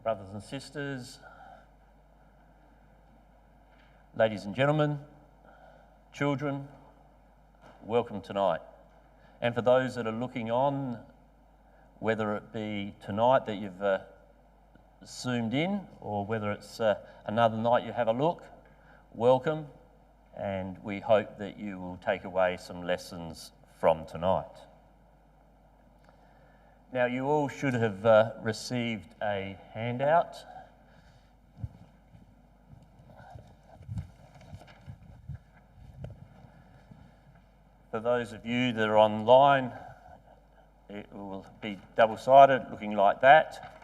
brothers and sisters, ladies and gentlemen, children, welcome tonight. And for those that are looking on, whether it be tonight that you've zoomed in or whether it's another night you have a look, welcome, and we hope that you will take away some lessons from tonight. Now, you all should have received a handout. For those of you that are online, it will be double-sided, looking like that.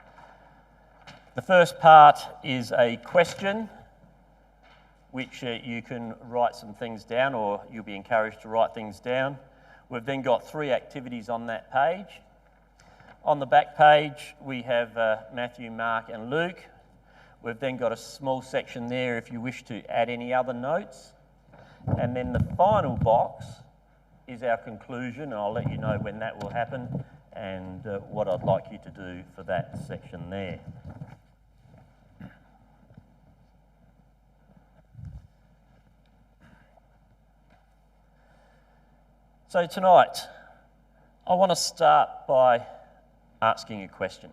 The first part is a question, which you can write some things down, or you'll be encouraged to write things down. We've then got 3 activities on that page. On the back page, we have Matthew, Mark and Luke. We've then got a small section there if you wish to add any other notes. And then the final box is our conclusion, and I'll let you know when that will happen and what I'd like you to do for that section there. So tonight, I want to start by asking a question.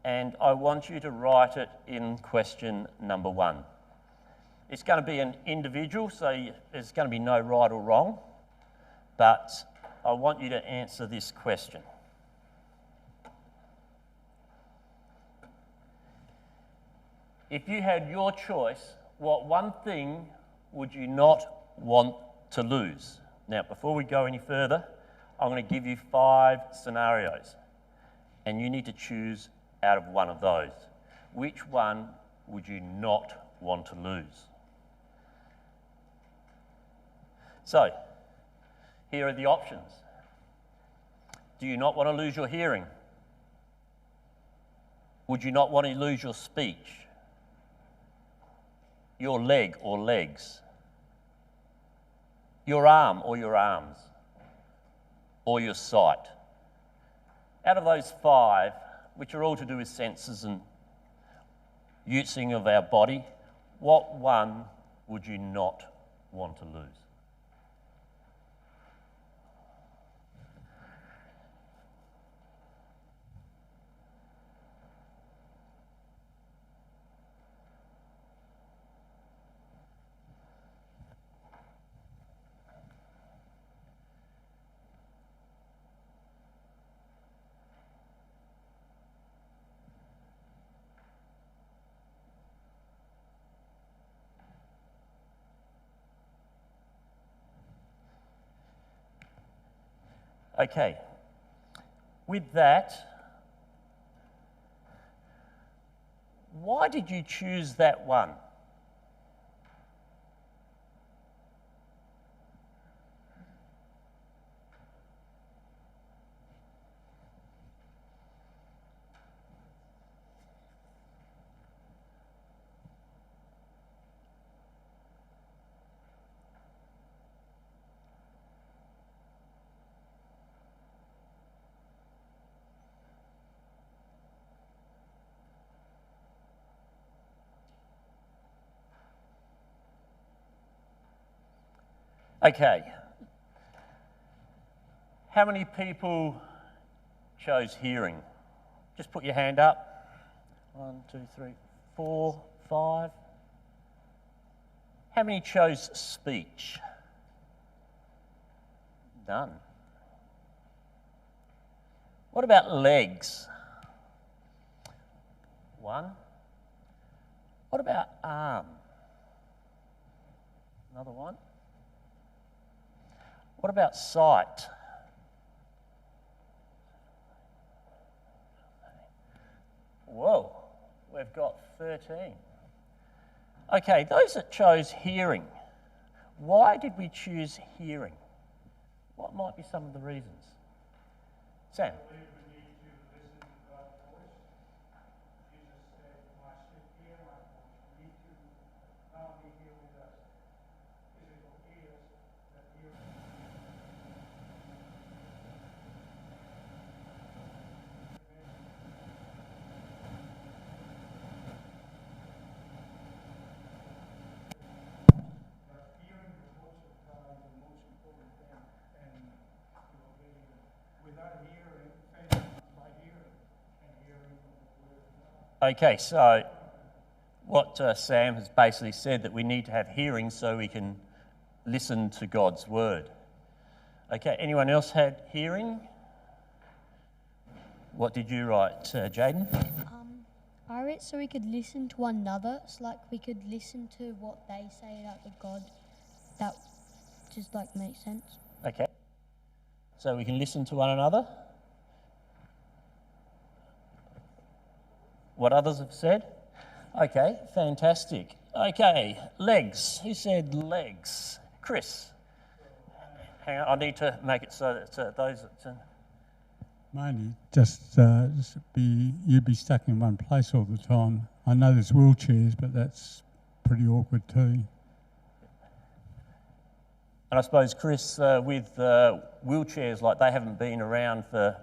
And I want you to write it in question number 1. It's going to be an individual, so there's going to be no right or wrong, but I want you to answer this question. If you had your choice, what one thing would you not want to lose? Now, before we go any further, I'm going to give you 5 scenarios, and you need to choose out of one of those. Which one would you not want to lose? So, here are the options. Do you not want to lose your hearing? Would you not want to lose your speech? Your leg or legs? Your arm or your arms? Or your sight? Out of those 5, which are all to do with senses and using of our body, what one would you not want to lose? Okay, with that, why did you choose that one? Okay, how many people chose hearing? Just put your hand up. 1, 2, 3, 4, 5. How many chose speech? None. What about legs? 1. What about arm? Another 1. What about sight? Whoa, we've got 13. Okay, those that chose hearing, why did we choose hearing? What might be some of the reasons? Sam? Okay, so what Sam has basically said, that we need to have hearing so we can listen to God's word. Okay, anyone else had hearing? What did you write, Jaden? I read so we could listen to one another. It's like we could listen to what they say about the God. That just like makes sense. Okay, so we can listen to one another. What others have said? Okay, fantastic. Okay, legs. Who said legs? Chris. Hang on, I need to make it so that those that... Mainly just you'd be stuck in one place all the time. I know there's wheelchairs, but that's pretty awkward too. And I suppose, Chris, with wheelchairs, like they haven't been around for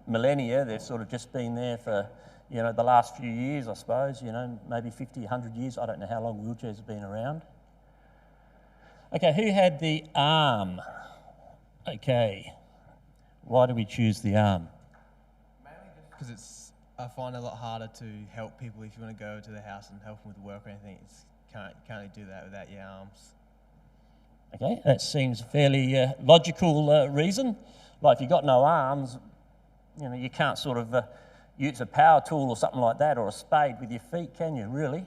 millennia, they've sort of just been there for, you know, the last few years, I suppose, you know, maybe 50, 100 years. I don't know how long wheelchairs have been around. Okay, who had the arm? Okay, why do we choose the arm? Mainly just because I find it a lot harder to help people if you want to go to the house and help them with work or anything. You can't really do that without your arms. Okay, that seems a fairly logical reason. Like if you've got no arms, you know, you can't sort of use a power tool or something like that, or a spade with your feet, can you, really?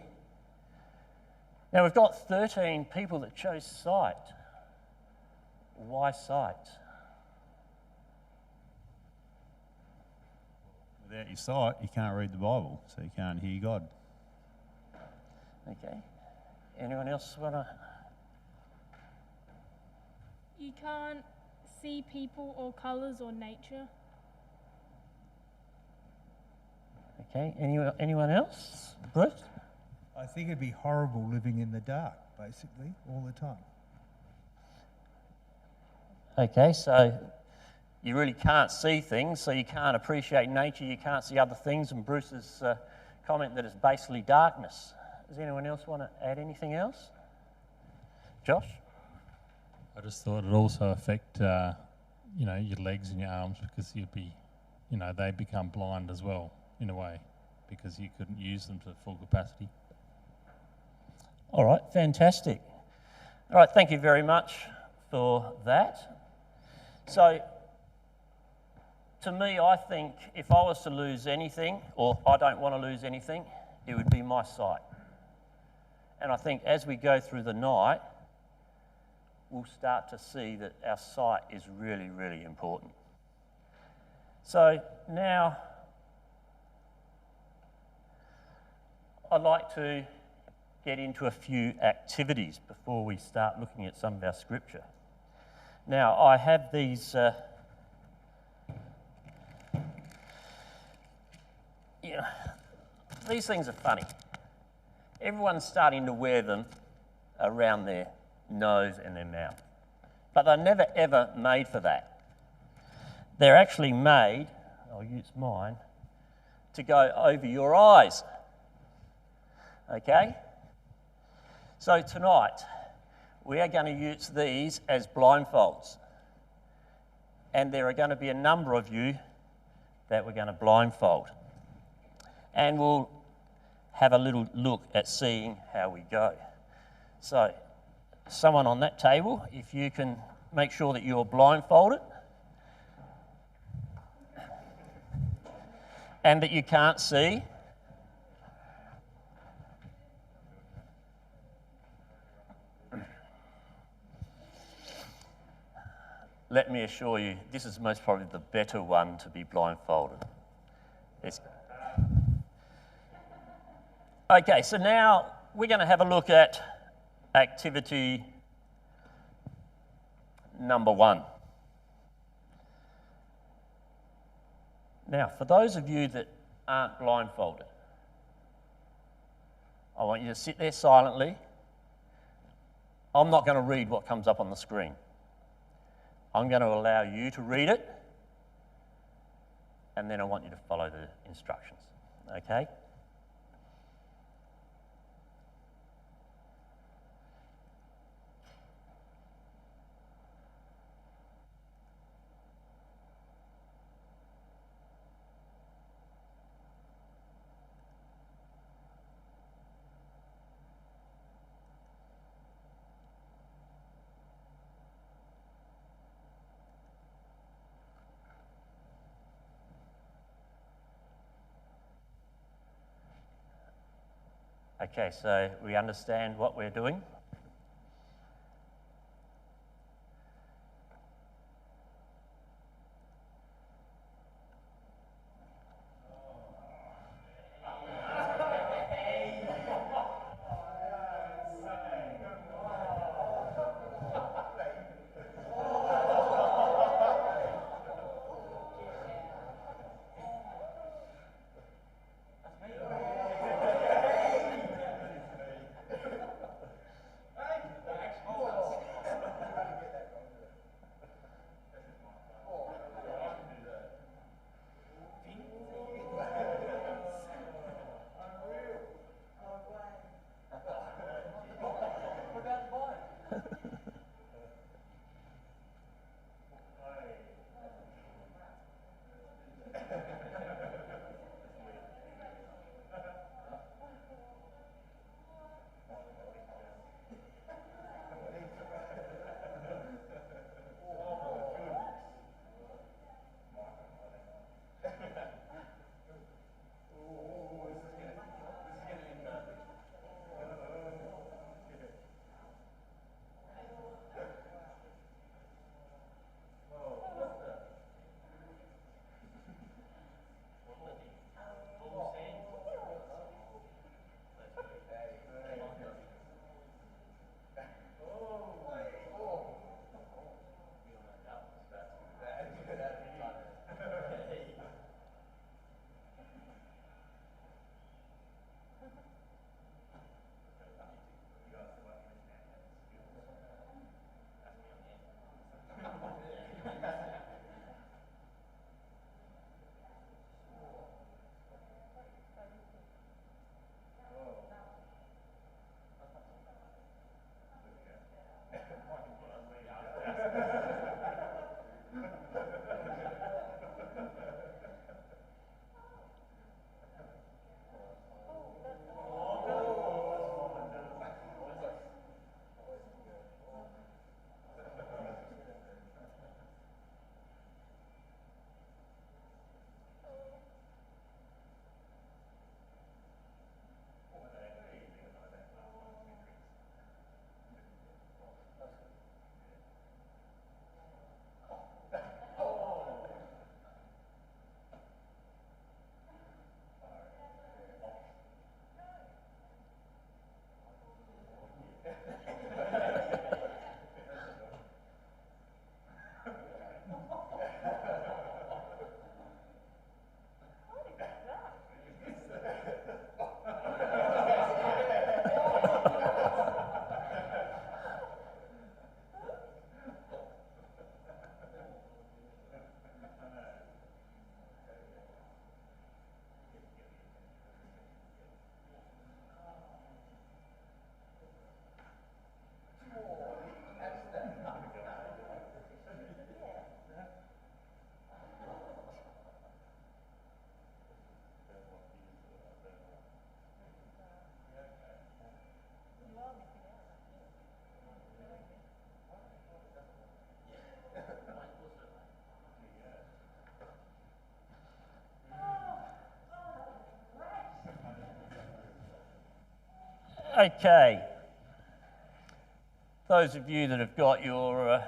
Now we've got 13 people that chose sight. Why sight? Without your sight, you can't read the Bible, so you can't hear God. Okay. Anyone else want to? You can't see people or colours or nature. Okay. Anyone else? Bruce? I think it'd be horrible living in the dark, basically, all the time. Okay, so you really can't see things, so you can't appreciate nature, you can't see other things, and Bruce's comment that it's basically darkness. Does anyone else want to add anything else? Josh? I just thought it'd also affect, you know, your legs and your arms, because you'd be, you know, they become blind as well, in a way, because you couldn't use them to full capacity. All right, fantastic. All right, thank you very much for that. So, to me, I think if I was to lose anything, or I don't want to lose anything, it would be my sight. And I think as we go through the night, we'll start to see that our sight is really, really important. So now, I'd like to get into a few activities before we start looking at some of our scripture. Now, I have these these things are funny. Everyone's starting to wear them around their nose and their mouth. But they're never ever made for that. They're actually made, I'll use mine, to go over your eyes. Okay? So tonight, we are going to use these as blindfolds. And there are going to be a number of you that we're going to blindfold. And we'll have a little look at seeing how we go. So, someone on that table, if you can make sure that you're blindfolded and that you can't see. Let me assure you, this is most probably the better one to be blindfolded. Okay, so now we're going to have a look at activity number 1. Now, for those of you that aren't blindfolded, I want you to sit there silently. I'm not going to read what comes up on the screen. I'm going to allow you to read it, and then I want you to follow the instructions, okay? Okay, so we understand what we're doing. Okay. Those of you that have got your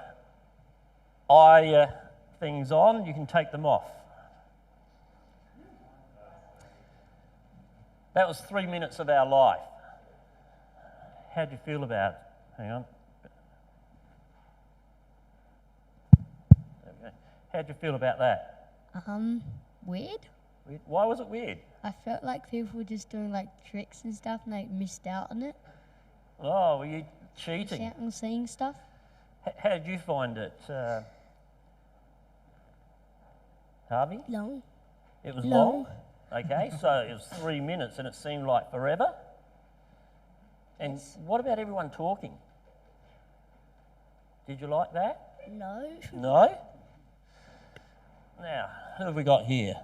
eye things on, you can take them off. That was 3 minutes of our life. How do you feel about it? Hang on. There we go. How do you feel about that? Weird. Weird? Why was it weird? I felt like people were just doing like tricks and stuff and they missed out on it. Oh, were you cheating? Missed out on seeing stuff. How did you find it, Harvey? Long. It was Long. long? Okay, so it was 3 minutes and it seemed like forever? And Yes. what about everyone talking? Did you like that? No. No? Now, who have we got here?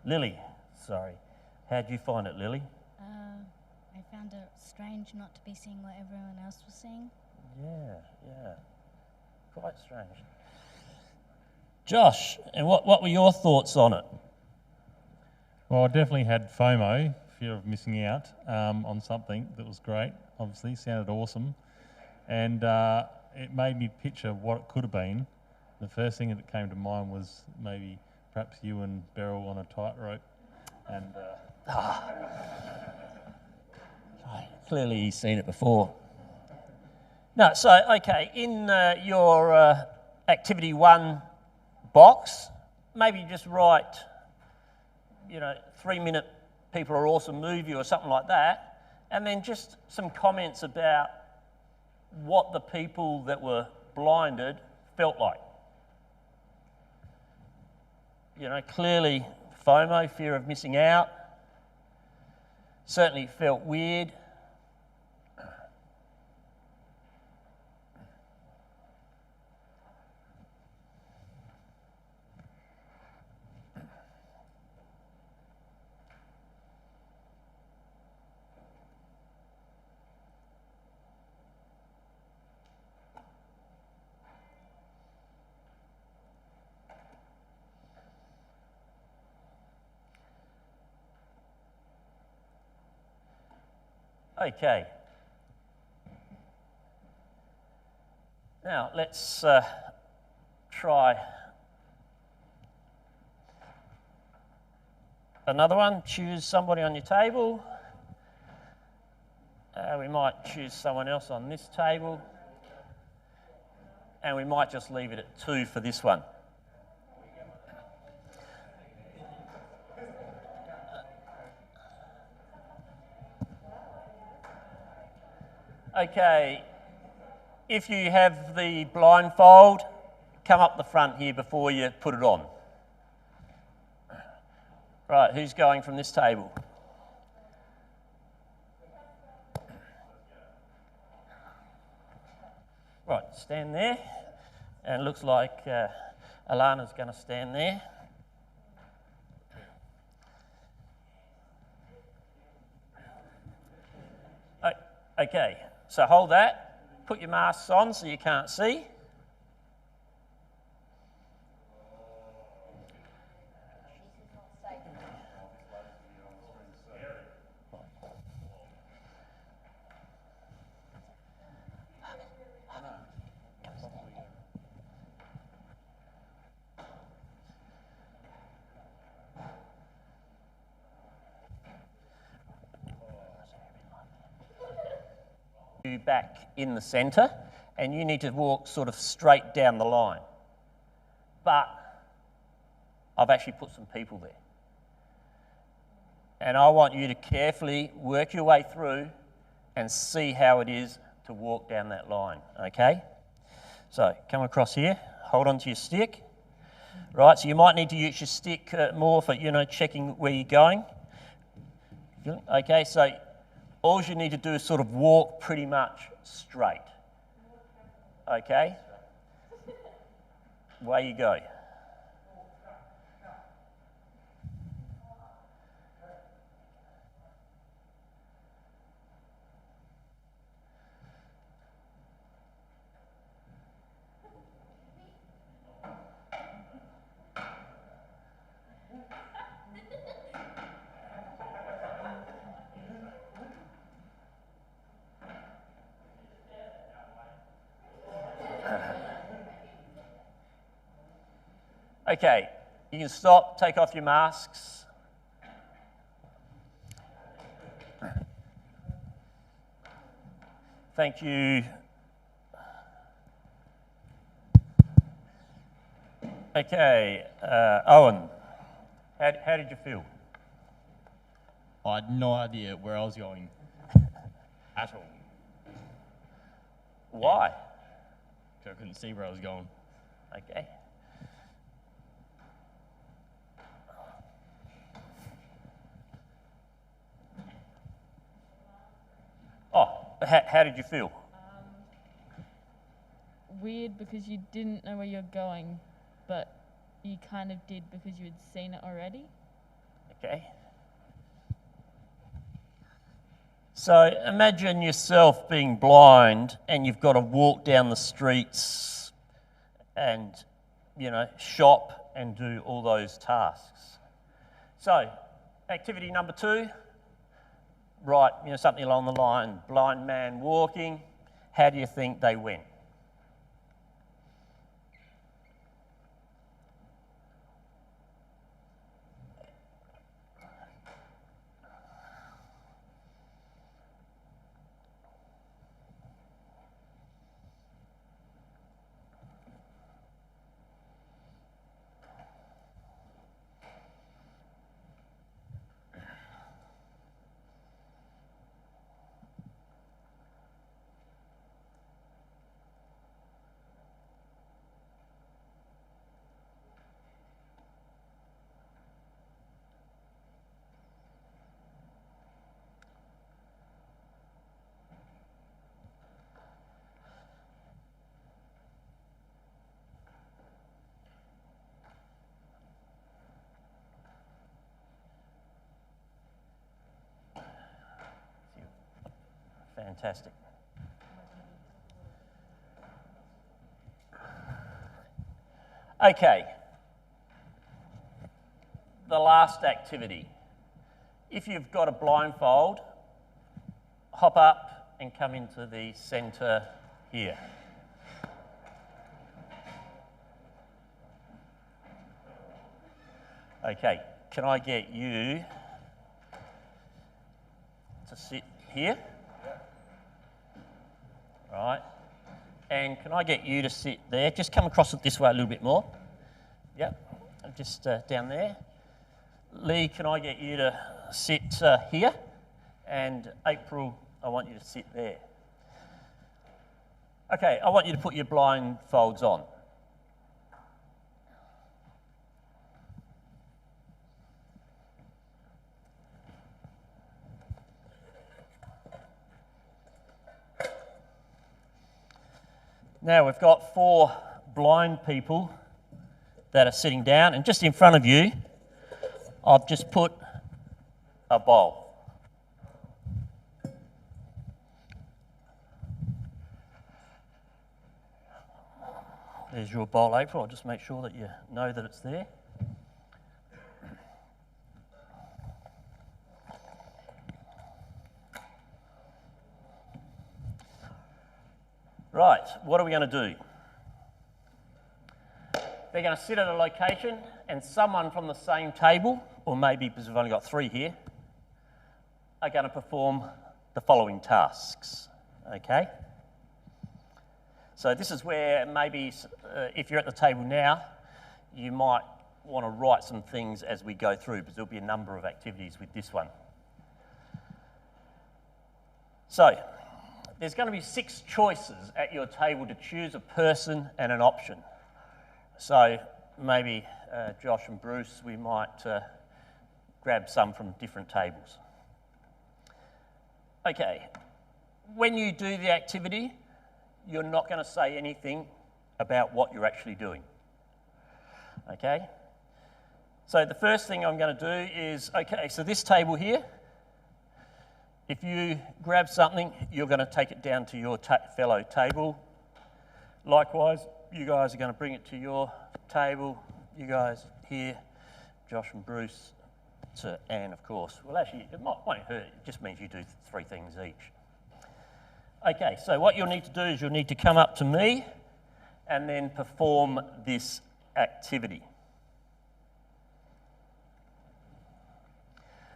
Lily, sorry. How'd you find it, Lily? I found it strange not to be seeing what everyone else was seeing. Yeah. Quite strange. Josh, and what were your thoughts on it? Well, I definitely had FOMO, fear of missing out on something that was great. Obviously, sounded awesome, and it made me picture what it could have been. The first thing that came to mind was maybe perhaps you and Beryl on a tightrope, and Clearly he's seen it before. No, so, okay, in your activity 1 box, maybe just write, 3-minute People Are Awesome movie or something like that, and then just some comments about what the people that were blinded felt like. Clearly FOMO, fear of missing out, certainly felt weird. Okay. Now let's try another one. Choose somebody on your table. We might choose someone else on this table. And we might just leave it at 2 for this one. Okay, if you have the blindfold, come up the front here before you put it on. Right, who's going from this table? Right, stand there. And it looks like Alana's going to stand there. Okay, so hold that. Put your masks on so you can't see. You back in the centre, and you need to walk sort of straight down the line. But I've actually put some people there. And I want you to carefully work your way through and see how it is to walk down that line, okay? So come across here, hold on to your stick. Right, so you might need to use your stick more for, checking where you're going. Okay, so all you need to do is sort of walk pretty much straight. Okay? Away you go. Okay, you can stop, take off your masks. Thank you. Okay, Owen, how did you feel? I had no idea where I was going at all. Why? 'Cause I couldn't see where I was going. Okay. Oh, how did you feel? Weird because you didn't know where you're going, but you kind of did because you had seen it already. Okay. So imagine yourself being blind and you've got to walk down the streets and, shop and do all those tasks. So, activity number 2, write, something along the line, blind man walking, how do you think they went? Fantastic. Okay. The last activity. If you've got a blindfold, hop up and come into the centre here. Okay, can I get you to sit here? Right. And can I get you to sit there? Just come across it this way a little bit more. Yep, just down there. Lee, can I get you to sit here? And April, I want you to sit there. Okay, I want you to put your blindfolds on. Now we've got 4 blind people that are sitting down, and just in front of you, I've just put a bowl. There's your bowl, April. I'll just make sure that you know that it's there. Right, what are we going to do? They're going to sit at a location, and someone from the same table, or maybe because we've only got 3 here, are going to perform the following tasks, okay? So this is where maybe if you're at the table now, you might want to write some things as we go through, because there'll be a number of activities with this one. So, there's going to be 6 choices at your table to choose a person and an option. So maybe Josh and Bruce, we might grab some from different tables. Okay, when you do the activity, you're not going to say anything about what you're actually doing. Okay? So the first thing I'm going to do is, okay, so this table here, if you grab something, you're going to take it down to your fellow table. Likewise, you guys are going to bring it to your table. You guys here, Josh and Bruce, to Anne, of course. Well, actually, it won't hurt. It just means you do 3 things each. Okay, so what you'll need to do is you'll need to come up to me and then perform this activity.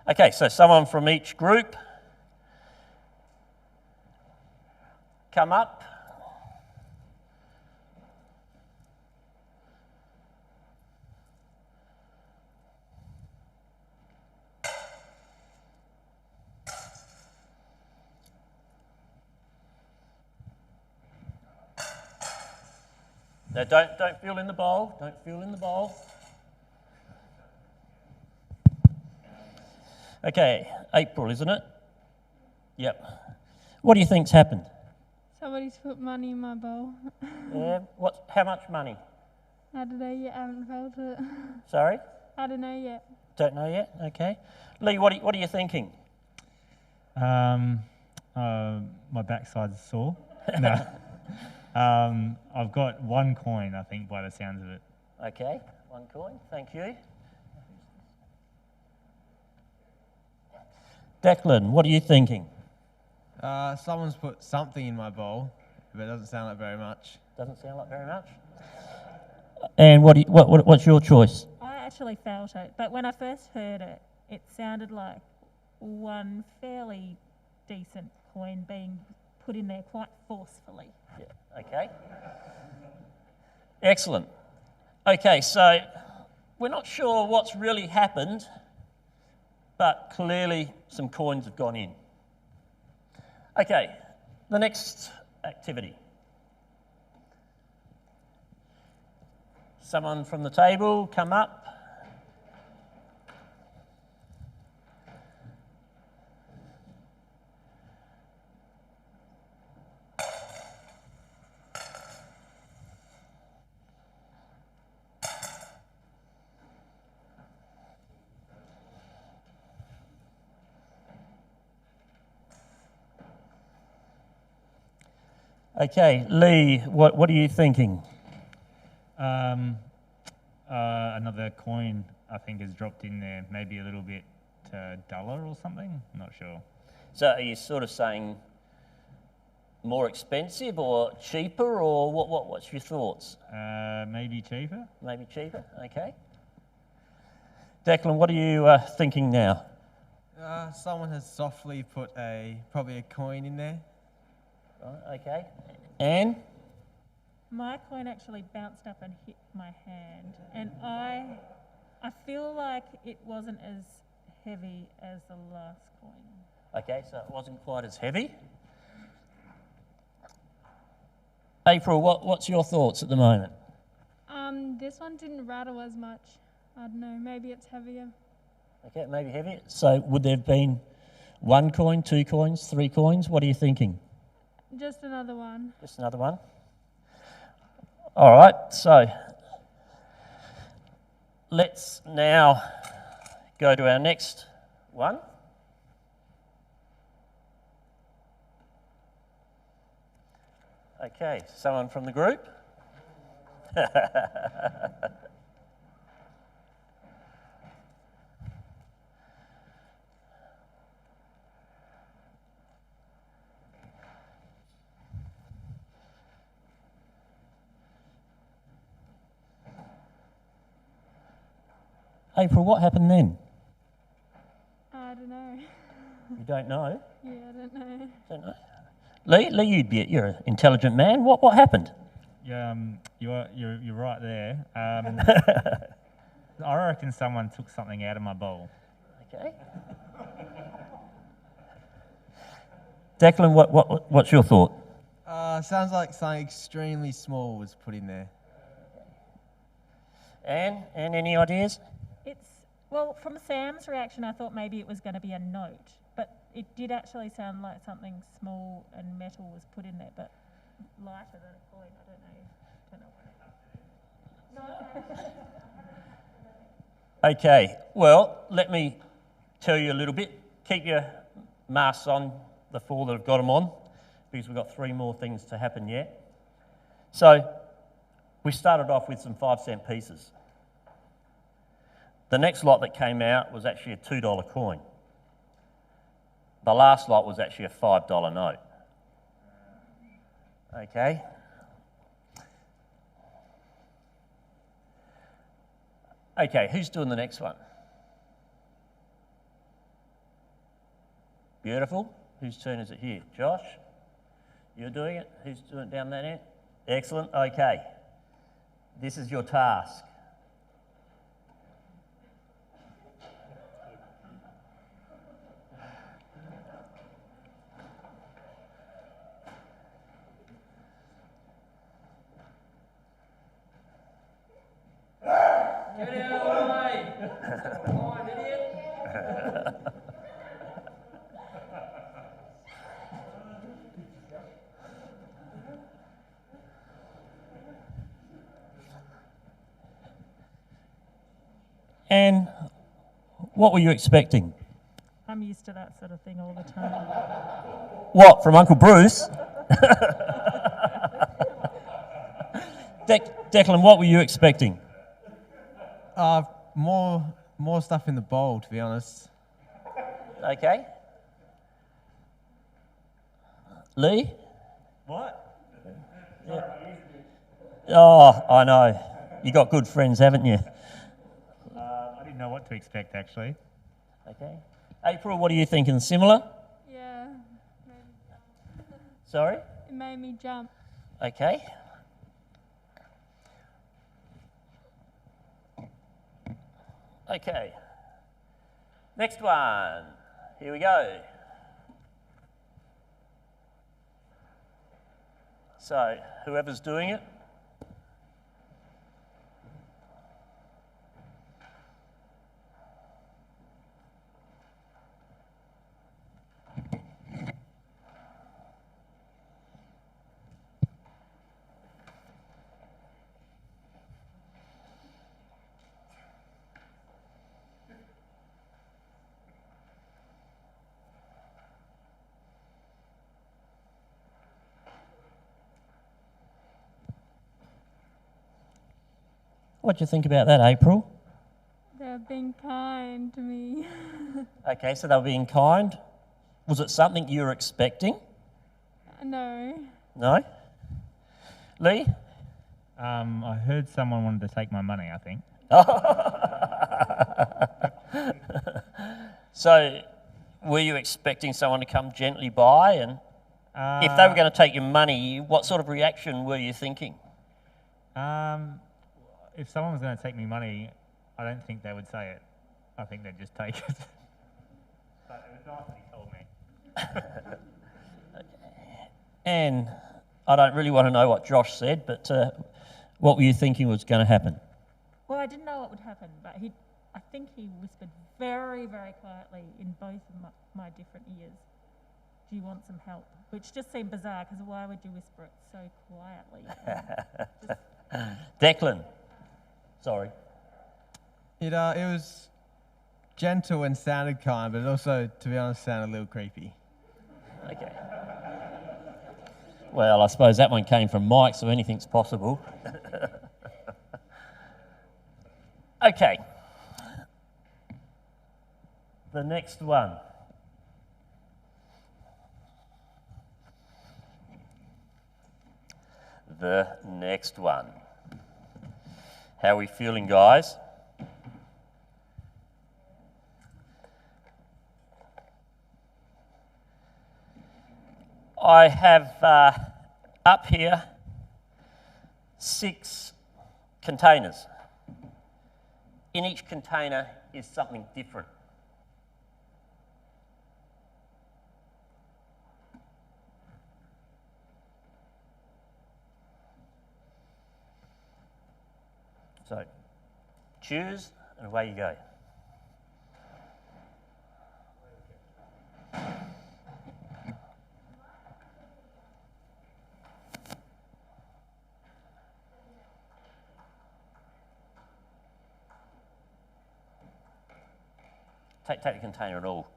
Okay, so someone from each group, come up. Now don't feel in the bowl, don't feel in the bowl. Okay, April, isn't it? Yep. What do you think's happened? Somebody's put money in my bowl. Yeah, how much money? I don't know yet, I haven't felt it. Sorry? I don't know yet. Don't know yet, okay. Lee, what are you thinking? My backside's sore. No. I've got 1 coin, I think, by the sounds of it. Okay, 1 coin, thank you. Declan, what are you thinking? Someone's put something in my bowl, but it doesn't sound like very much. Doesn't sound like very much. And what's your choice? I actually felt it, but when I first heard it, it sounded like one fairly decent coin being put in there quite forcefully. Yeah. Okay. Excellent. Okay, so we're not sure what's really happened, but clearly some coins have gone in. Okay, the next activity. Someone from the table, come up. Okay, Lee, what are you thinking? Another coin, I think, is dropped in there. Maybe a little bit duller or something. I'm not sure. So are you sort of saying more expensive or cheaper, or what's your thoughts? Maybe cheaper. Maybe cheaper, okay. Declan, what are you thinking now? Someone has softly put probably a coin in there. Right, okay. Anne? My coin actually bounced up and hit my hand, and I feel like it wasn't as heavy as the last coin. Okay, so it wasn't quite as heavy. April, what's your thoughts at the moment? This one didn't rattle as much. I don't know, maybe it's heavier. Okay, maybe heavier. So would there have been one coin, two coins, three coins? What are you thinking? Just another one. Just another one? All right, so let's now go to our next one. Okay, someone from the group? April, what happened then? I don't know. You don't know? Yeah, I don't know. Don't know. Lee, you're an intelligent man. What happened? Yeah, you're right there. I reckon someone took something out of my bowl. Okay. Declan, what's your thought? Sounds like something extremely small was put in there. Anne, any ideas? Well, from Sam's reaction, I thought maybe it was going to be a note, but it did actually sound like something small and metal was put in there, but lighter than a coin. I don't know. No. Okay, well, let me tell you a little bit. Keep your masks on, the four that have got them on, because we've got three more things to happen yet. So, we started off with some 5-cent pieces. The next lot that came out was actually a $2 coin. The last lot was actually a $5 note. Okay? Okay, who's doing the next one? Beautiful. Whose turn is it here? Josh? You're doing it? Who's doing it down that end? Excellent. Okay. This is your task. Get out of the way! Come on, idiot! And what were you expecting? I'm used to that sort of thing all the time. What, from Uncle Bruce? Declan, what were you expecting? More stuff in the bowl, to be honest. Okay. Lee? What? Oh, I know. You got good friends, haven't you? I didn't know what to expect, actually. Okay. April, what are you thinking? Similar? Yeah. Sorry? It made me jump. Okay. Okay. Next one. Here we go. So, whoever's doing it. What do you think about that, April? They've been kind to me. Okay, so they were being kind. Was it something you were expecting? No. No? Lee? I heard someone wanted to take my money, I think. So, were you expecting someone to come gently by? And if they were going to take your money, what sort of reaction were you thinking? If someone was going to take me money, I don't think they would say it. I think they'd just take it. But it was nice that he told me. And I don't really want to know what Josh said, but what were you thinking was going to happen? Well, I didn't know what would happen, but I think he whispered very, very quietly in both of my different ears, "Do you want some help?" Which just seemed bizarre, because why would you whisper it so quietly? Declan. Sorry. It was gentle and sounded kind, but it also, to be honest, sounded a little creepy. Okay. Well, I suppose that one came from Mike, so anything's possible. Okay. The next one. The next one. How are we feeling, guys? I have up here 6 containers. In each container is something different. So, choose and away you go. Take the container at all.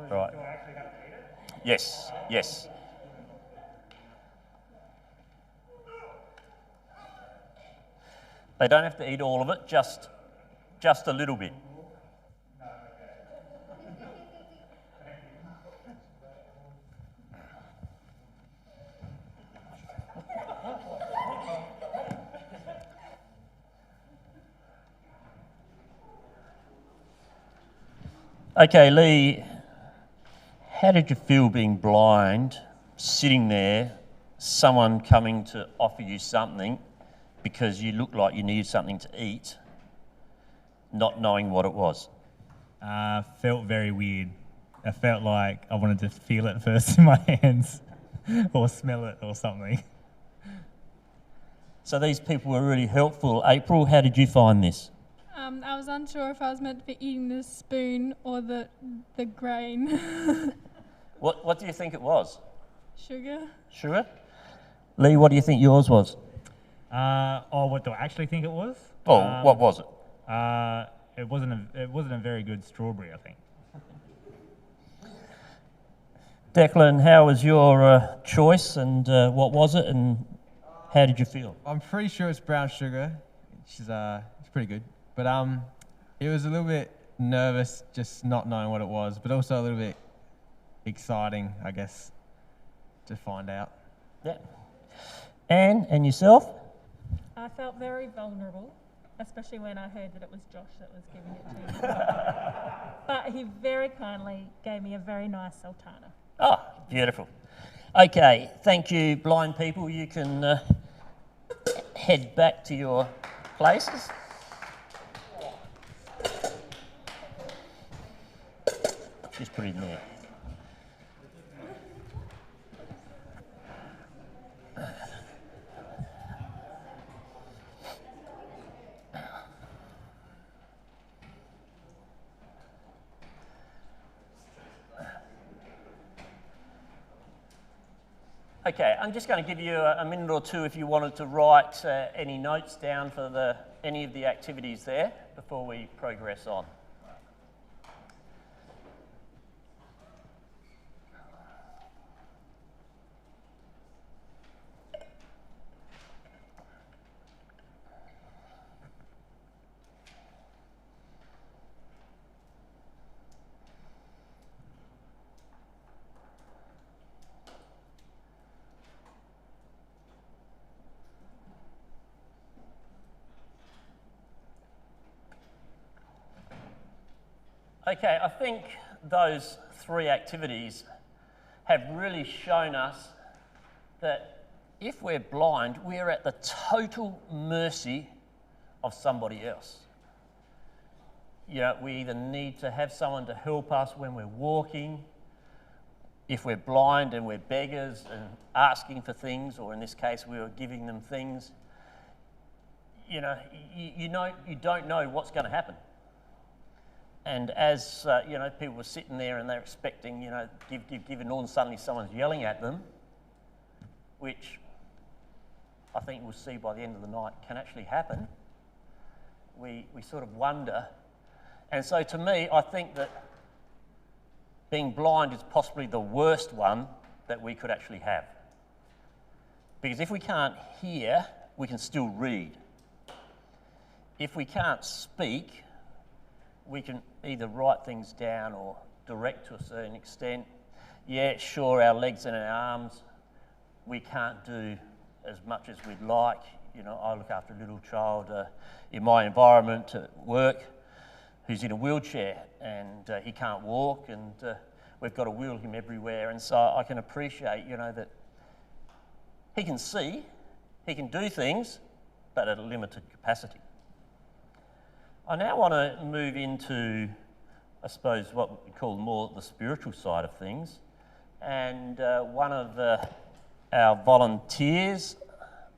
Right. Yes, yes. They don't have to eat all of it, just a little bit. Okay, Lee, how did you feel being blind, sitting there, someone coming to offer you something because you looked like you needed something to eat, not knowing what it was? Felt very weird. I felt like I wanted to feel it first in my hands or smell it or something. So these people were really helpful. April, how did you find this? I was unsure if I was meant to be eating the spoon or the grain. What do you think it was? Sugar. Sugar? Lee, what do you think yours was? What do I actually think it was? Oh, what was it? It wasn't a very good strawberry, I think. Declan, how was your choice, and what was it, and how did you feel? I'm pretty sure it's brown sugar. It's pretty good. But it was a little bit nervous just not knowing what it was, but also a little bit exciting, I guess, to find out. Yeah. Anne, and yourself? I felt very vulnerable, especially when I heard that it was Josh that was giving it to me. But he very kindly gave me a very nice sultana. Oh, beautiful. Okay, thank you, blind people. You can head back to your places. Just put it in there. Okay, I'm just going to give you a minute or two if you wanted to write any notes down for any of the activities there before we progress on. Okay, I think those three activities have really shown us that if we're blind, we're at the total mercy of somebody else. You know, we either need to have someone to help us when we're walking, if we're blind and we're beggars and asking for things, or in this case, we were giving them things. You know, you don't know what's going to happen. And as, people were sitting there and they're expecting, give, and all of a sudden someone's yelling at them, which I think we'll see by the end of the night can actually happen. We sort of wonder. And so to me, I think that being blind is possibly the worst one that we could actually have. Because if we can't hear, we can still read. If we can't speak, we can either write things down or direct to a certain extent. Yeah, sure, our legs and our arms, we can't do as much as we'd like. You know, I look after a little child in my environment at work who's in a wheelchair, and he can't walk, and we've got to wheel him everywhere. And so I can appreciate, that he can see, he can do things, but at a limited capacity. I now want to move into, I suppose, what we call more the spiritual side of things. And one of our volunteers,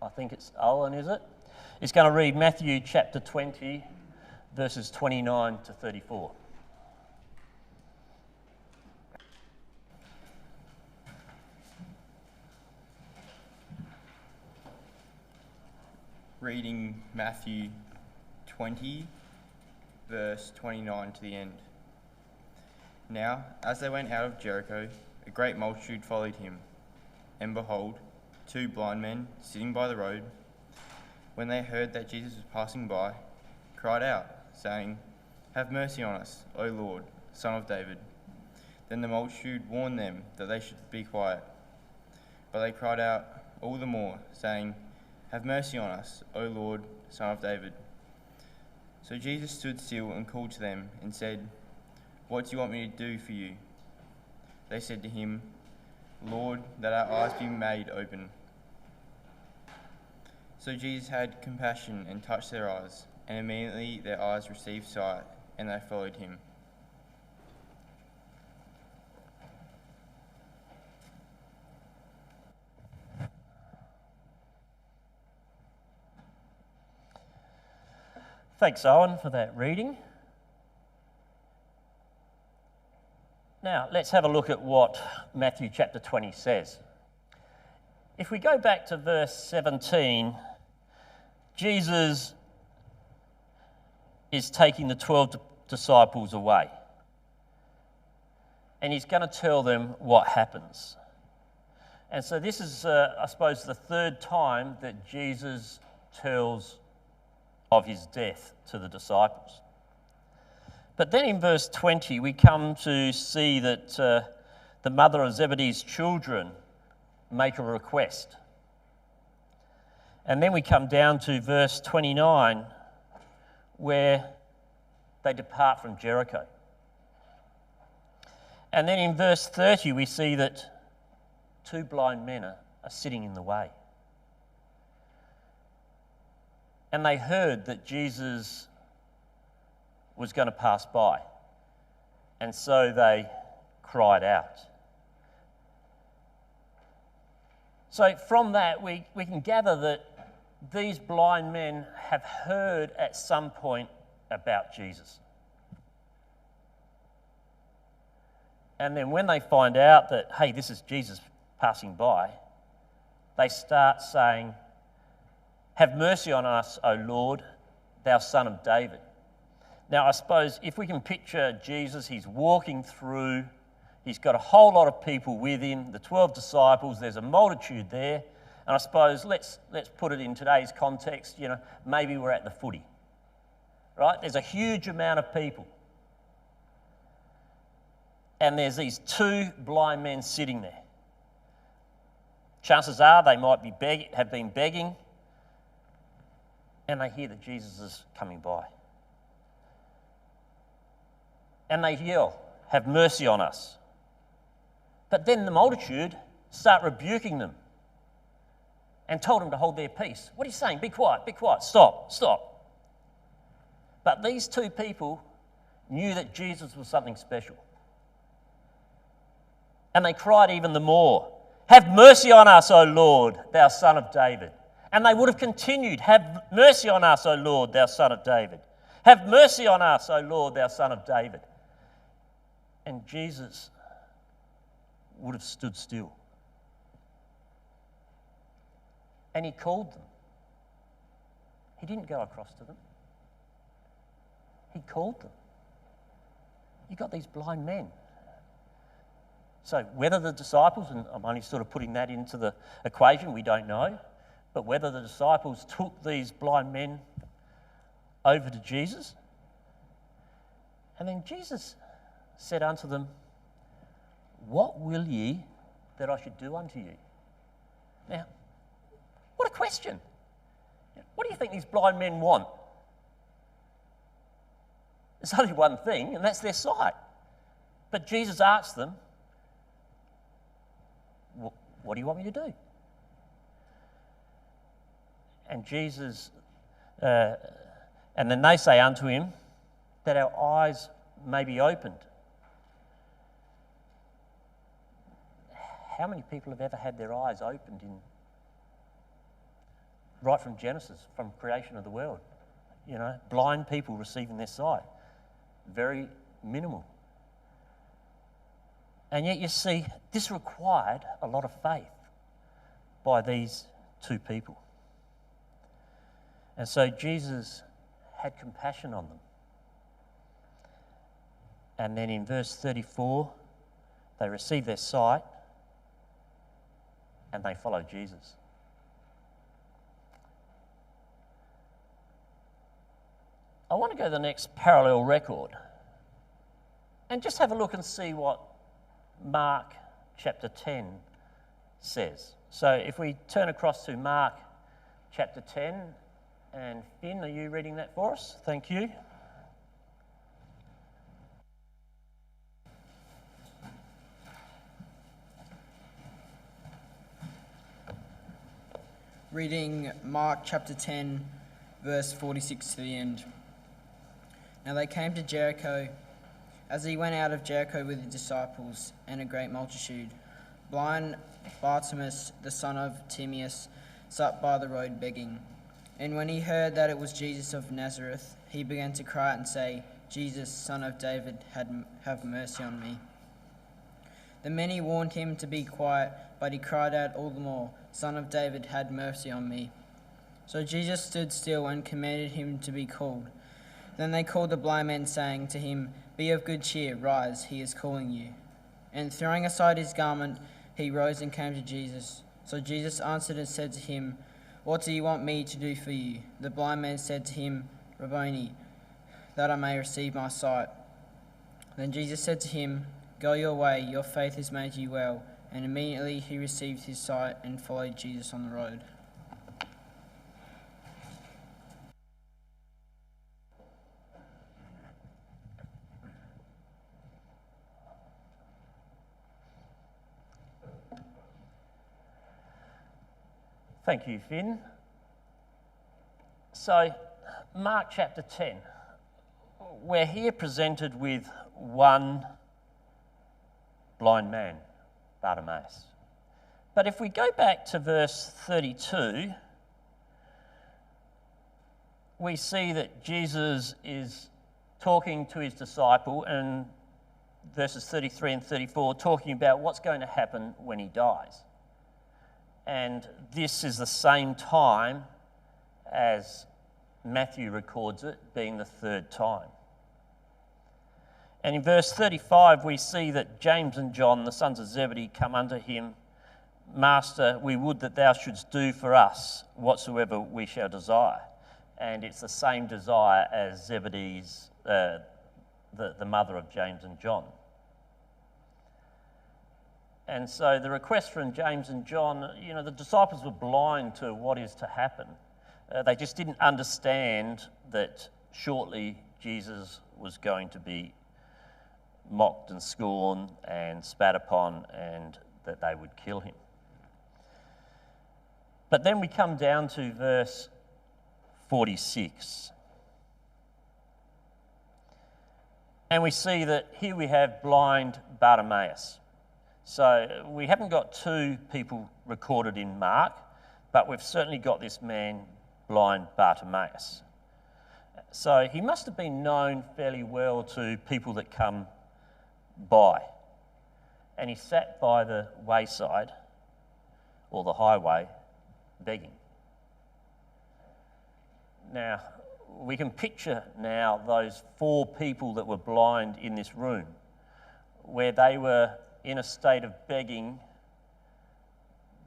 I think it's Owen, is it? Is going to read Matthew chapter 20, verses 29 to 34. Reading Matthew 20, verse 29 to the end. Now, as they went out of Jericho, a great multitude followed him. And behold, two blind men sitting by the road, when they heard that Jesus was passing by, cried out, saying, "Have mercy on us, O Lord, Son of David." Then the multitude warned them that they should be quiet. But they cried out all the more, saying, "Have mercy on us, O Lord, Son of David." So Jesus stood still and called to them and said, "What do you want me to do for you?" They said to him, "Lord, that our eyes be made open." So Jesus had compassion and touched their eyes, and immediately their eyes received sight, and they followed him. Thanks, Owen, for that reading. Now, let's have a look at what Matthew chapter 20 says. If we go back to verse 17, Jesus is taking the 12 disciples away. And he's going to tell them what happens. And so this is, I suppose, the third time that Jesus tells of his death to the disciples. But then in verse 20, we come to see that the mother of Zebedee's children make a request. And then we come down to verse 29, where they depart from Jericho. And then in verse 30, we see that two blind men are sitting in the way. And they heard that Jesus was going to pass by. And so they cried out. So from that, we can gather that these blind men have heard at some point about Jesus. And then when they find out that, hey, this is Jesus passing by, they start saying, "Have mercy on us, O Lord, thou Son of David." Now, I suppose if we can picture Jesus, he's walking through, he's got a whole lot of people with him, the 12 disciples, there's a multitude there. And I suppose, let's put it in today's context, maybe we're at the footy, right? There's a huge amount of people. And there's these two blind men sitting there. Chances are they might have been begging, and they hear that Jesus is coming by. And they yell, "Have mercy on us." But then the multitude start rebuking them and told them to hold their peace. "What are you saying? Be quiet, stop. But these two people knew that Jesus was something special. And they cried even the more, "Have mercy on us, O Lord, thou Son of David." And they would have continued, "Have mercy on us, O Lord, thou Son of David. Have mercy on us, O Lord, thou Son of David." And Jesus would have stood still. And he called them. He didn't go across to them. He called them. You got these blind men. So whether the disciples, and I'm only sort of putting that into the equation, we don't know, but whether the disciples took these blind men over to Jesus. And then Jesus said unto them, "What will ye that I should do unto you?" Now, what a question. What do you think these blind men want? There's only one thing, and that's their sight. But Jesus asked them, "What do you want me to do?" And Jesus, and then they say unto him, "That our eyes may be opened." How many people have ever had their eyes opened right from Genesis, from creation of the world? Blind people receiving their sight. Very minimal. And yet you see, this required a lot of faith by these two people. And so Jesus had compassion on them. And then in verse 34, they received their sight and they followed Jesus. I want to go to the next parallel record and just have a look and see what Mark chapter 10 says. So if we turn across to Mark chapter 10, and Finn, are you reading that for us? Thank you. Reading Mark chapter 10, verse 46 to the end. Now they came to Jericho. As he went out of Jericho with his disciples and a great multitude, blind Bartimaeus, the son of Timaeus, sat by the road begging. And when he heard that it was Jesus of Nazareth, he began to cry out and say, "Jesus, Son of David, have mercy on me." The many warned him to be quiet, but he cried out all the more, "Son of David, have mercy on me." So Jesus stood still and commanded him to be called. Then they called the blind man, saying to him, "Be of good cheer, rise, he is calling you." And throwing aside his garment, he rose and came to Jesus. So Jesus answered and said to him, "What do you want me to do for you?" The blind man said to him, "Rabboni, that I may receive my sight." Then Jesus said to him, "Go your way, your faith has made you well." And immediately he received his sight and followed Jesus on the road. Thank you, Finn. So, Mark chapter 10. We're here presented with one blind man, Bartimaeus. But if we go back to verse 32, we see that Jesus is talking to his disciple, and verses 33 and 34 talking about what's going to happen when he dies. And this is the same time as Matthew records it, being the third time. And in verse 35, we see that James and John, the sons of Zebedee, come unto him. "Master, we would that thou shouldst do for us whatsoever we shall desire." And it's the same desire as Zebedee's, the mother of James and John. And so the request from James and John, the disciples were blind to what is to happen. They just didn't understand that shortly Jesus was going to be mocked and scorned and spat upon, and that they would kill him. But then we come down to verse 46. And we see that here we have blind Bartimaeus. So we haven't got two people recorded in Mark, but we've certainly got this man, blind Bartimaeus. So he must have been known fairly well to people that come by. And he sat by the wayside, or the highway, begging. Now, we can picture now those four people that were blind in this room, where they were in a state of begging.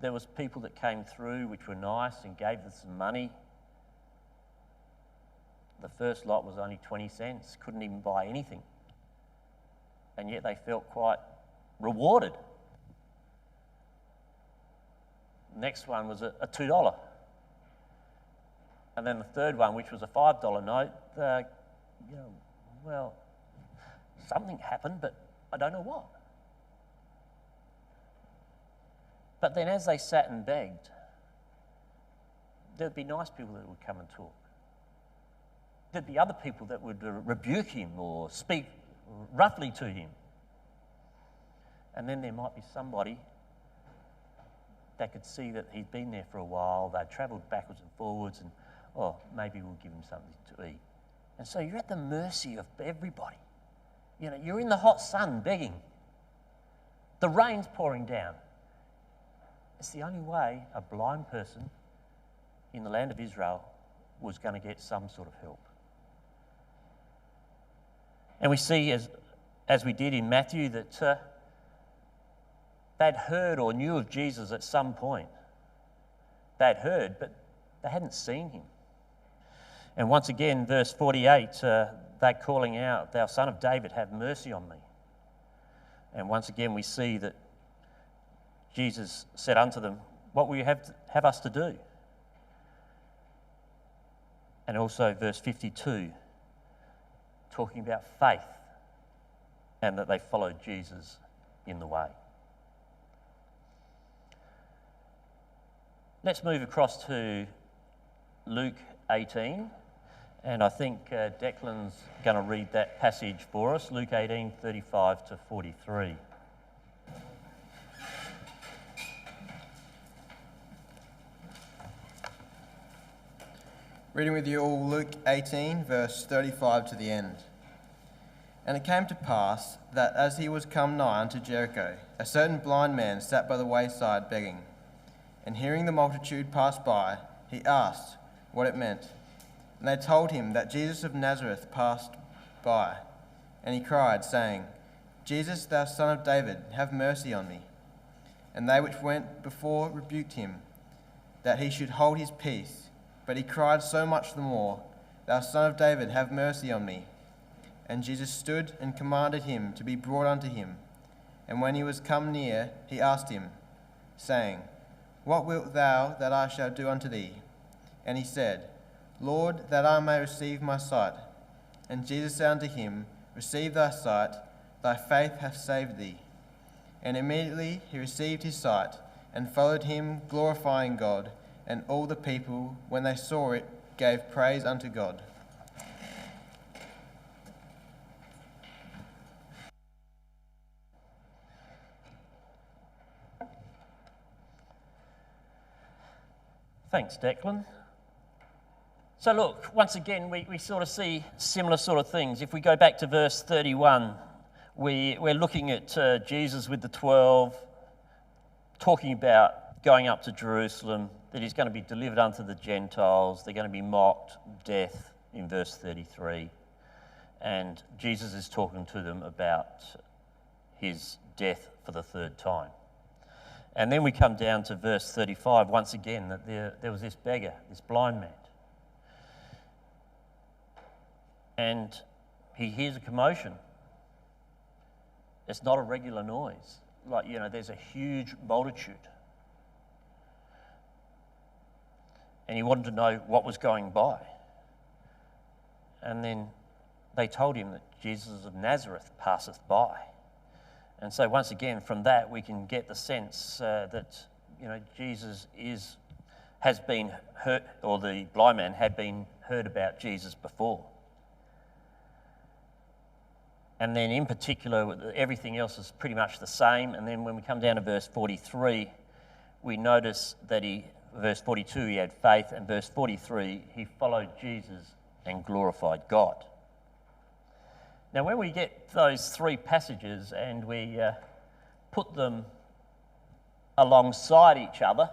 There was people that came through which were nice and gave them some money. The first lot was only 20 cents, couldn't even buy anything. And yet they felt quite rewarded. The next one was a $2. And then the third one, which was a $5 note, well, something happened, but I don't know what. But then as they sat and begged, there'd be nice people that would come and talk. There'd be other people that would rebuke him or speak roughly to him. And then there might be somebody that could see that he'd been there for a while, they'd travelled backwards and forwards, and, maybe we'll give him something to eat. And so you're at the mercy of everybody. You're in the hot sun begging. The rain's pouring down. It's the only way a blind person in the land of Israel was going to get some sort of help. And we see, as we did in Matthew, that they'd heard or knew of Jesus at some point. They'd heard, but they hadn't seen him. And once again, verse 48, they're calling out, "Thou Son of David, have mercy on me." And once again, we see that Jesus said unto them, "What will you have us to do?" And also verse 52, talking about faith and that they followed Jesus in the way. Let's move across to Luke 18, and I think Declan's going to read that passage for us, Luke 18, 35 to 43. Reading with you all Luke 18, verse 35 to the end. And it came to pass that as he was come nigh unto Jericho, a certain blind man sat by the wayside begging. And hearing the multitude pass by, he asked, what it meant. And they told him that Jesus of Nazareth passed by. And he cried, saying, Jesus, thou son of David, have mercy on me. And they which went before rebuked him, that he should hold his peace. But he cried so much the more, Thou son of David, have mercy on me. And Jesus stood and commanded him to be brought unto him. And when he was come near, he asked him, saying, What wilt thou that I shall do unto thee? And he said, Lord, that I may receive my sight. And Jesus said unto him, Receive thy sight, thy faith hath saved thee. And immediately he received his sight, and followed him, glorifying God. And all the people, when they saw it, gave praise unto God. Thanks, Declan. So look, once again, we sort of see similar sort of things. If we go back to verse 31, we're looking at Jesus with the 12, talking about going up to Jerusalem, that he's going to be delivered unto the Gentiles, they're going to be mocked, death in verse 33. And Jesus is talking to them about his death for the third time. And then we come down to verse 35, once again, that there was this beggar, this blind man. And he hears a commotion. It's not a regular noise. Like, there's a huge multitude. And he wanted to know what was going by. And then they told him that Jesus of Nazareth passeth by. And so once again, from that we can get the sense that Jesus has been heard, or the blind man had been heard about Jesus before. And then in particular, everything else is pretty much the same. And then when we come down to verse 43, we notice that verse 42, he had faith, and verse 43, he followed Jesus and glorified God. Now, when we get those three passages and we put them alongside each other,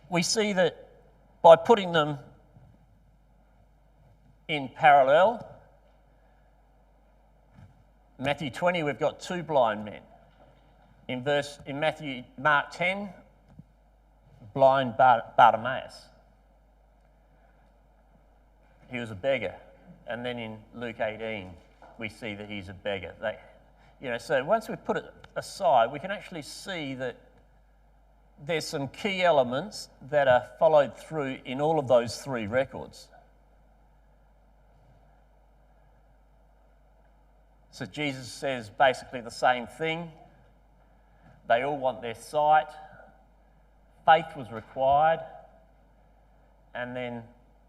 we see that by putting them in parallel, Matthew 20, we've got two blind men. In Mark 10, blind Bartimaeus. He was a beggar. And then in Luke 18, we see that he's a beggar. So once we put it aside, we can actually see that there's some key elements that are followed through in all of those three records. So Jesus says basically the same thing. They all want their sight. Faith was required. And then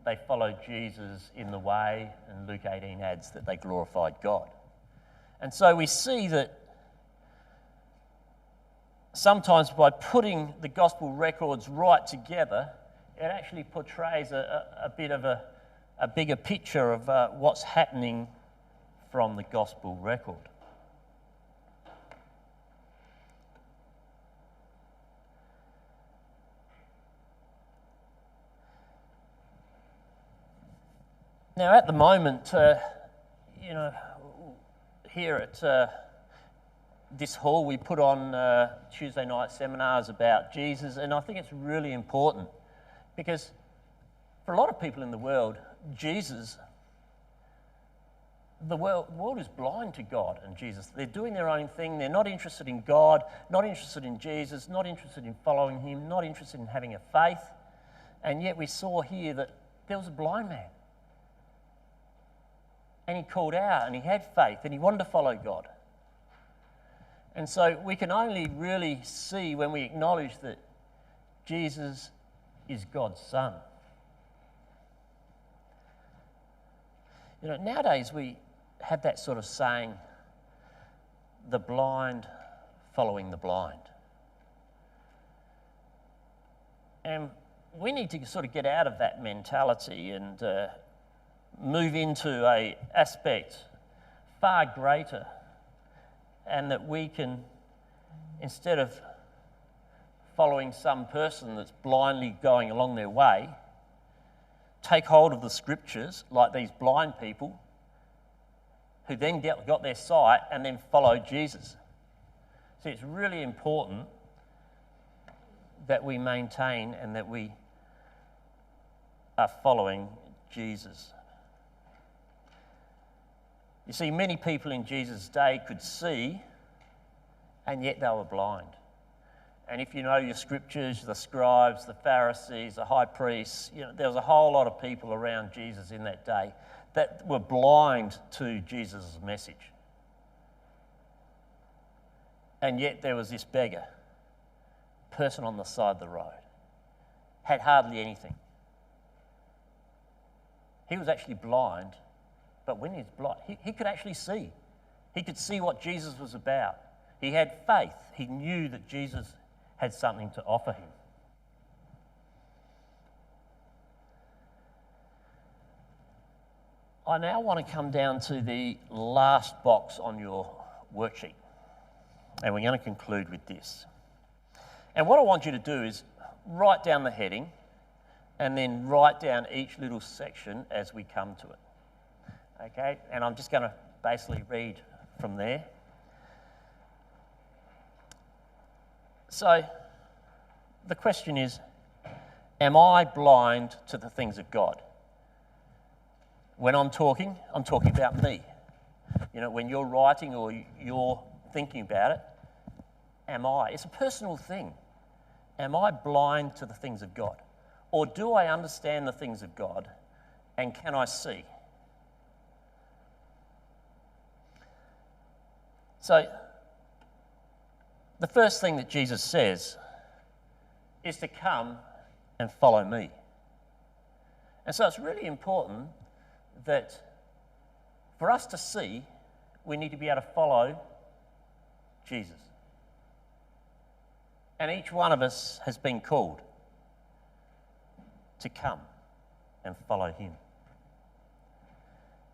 they followed Jesus in the way, and Luke 18 adds that they glorified God. And so we see that sometimes by putting the gospel records right together, it actually portrays a bit of a bigger picture of what's happening from the gospel record. Now, at the moment, here at this hall, we put on Tuesday night seminars about Jesus, and I think it's really important because for a lot of people in the world, the world is blind to God and Jesus. They're doing their own thing. They're not interested in God, not interested in Jesus, not interested in following him, not interested in having a faith. And yet we saw here that there was a blind man. And he called out and he had faith and he wanted to follow God. And so we can only really see when we acknowledge that Jesus is God's Son. Nowadays we have that sort of saying, the blind following the blind. And we need to sort of get out of that mentality and move into an aspect far greater, and that we can, instead of following some person that's blindly going along their way, take hold of the scriptures like these blind people who then got their sight and then followed Jesus. See, it's really important that we maintain and that we are following Jesus. You see, many people in Jesus' day could see, and yet they were blind. And if you know your scriptures, the scribes, the Pharisees, the high priests, there was a whole lot of people around Jesus in that day that were blind to Jesus' message. And yet there was this beggar, person on the side of the road, had hardly anything. He was actually blind, but when he was blind, he could actually see. He could see what Jesus was about. He had faith. He knew that Jesus had something to offer him. I now want to come down to the last box on your worksheet, and we're going to conclude with this. And what I want you to do is write down the heading and then write down each little section as we come to it. Okay? And I'm just going to basically read from there. So, the question is, am I blind to the things of God? When I'm talking about me. When you're writing or you're thinking about it, am I? It's a personal thing. Am I blind to the things of God? Or do I understand the things of God and can I see? So, the first thing that Jesus says is to come and follow me. And so it's really important that for us to see, we need to be able to follow Jesus. And each one of us has been called to come and follow him.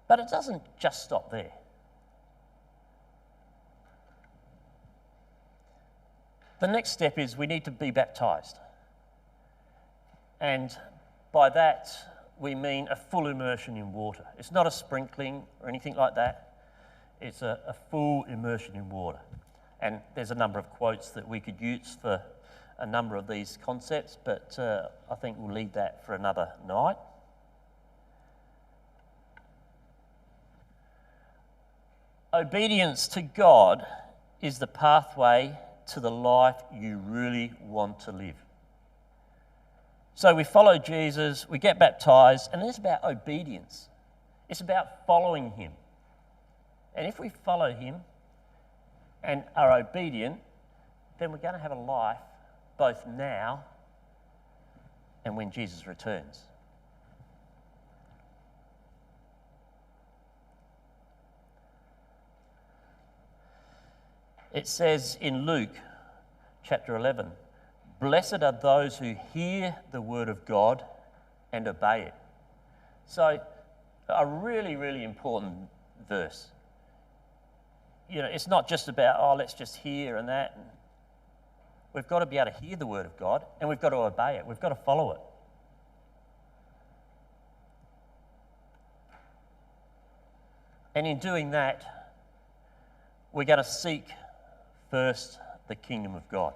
But it doesn't just stop there. The next step is we need to be baptised. And by that, we mean a full immersion in water. It's not a sprinkling or anything like that. It's a full immersion in water. And there's a number of quotes that we could use for a number of these concepts, but I think we'll leave that for another night. Obedience to God is the pathway to the life you really want to live. So we follow Jesus, we get baptised, and it's about obedience. It's about following him. And if we follow him and are obedient, then we're going to have a life both now and when Jesus returns. It says in Luke chapter 11, "Blessed are those who hear the word of God and obey it." So, a really, really important verse. It's not just about, let's just hear and that. We've got to be able to hear the word of God and we've got to obey it. We've got to follow it. And in doing that, we're going to seek first the kingdom of God.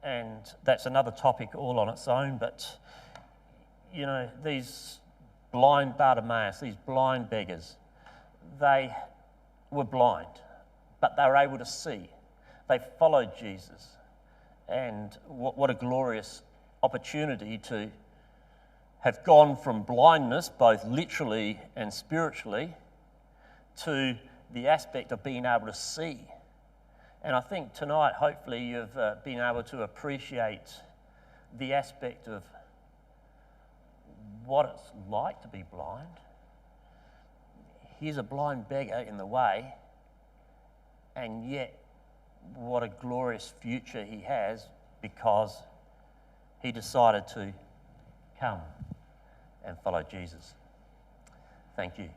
And that's another topic all on its own, but, these blind Bartimaeus, these blind beggars, they were blind, but they were able to see. They followed Jesus. And what a glorious opportunity to have gone from blindness, both literally and spiritually, to the aspect of being able to see. And I think tonight, hopefully, you've been able to appreciate the aspect of what it's like to be blind. Here's a blind beggar in the way, and yet what a glorious future he has because he decided to come and follow Jesus. Thank you.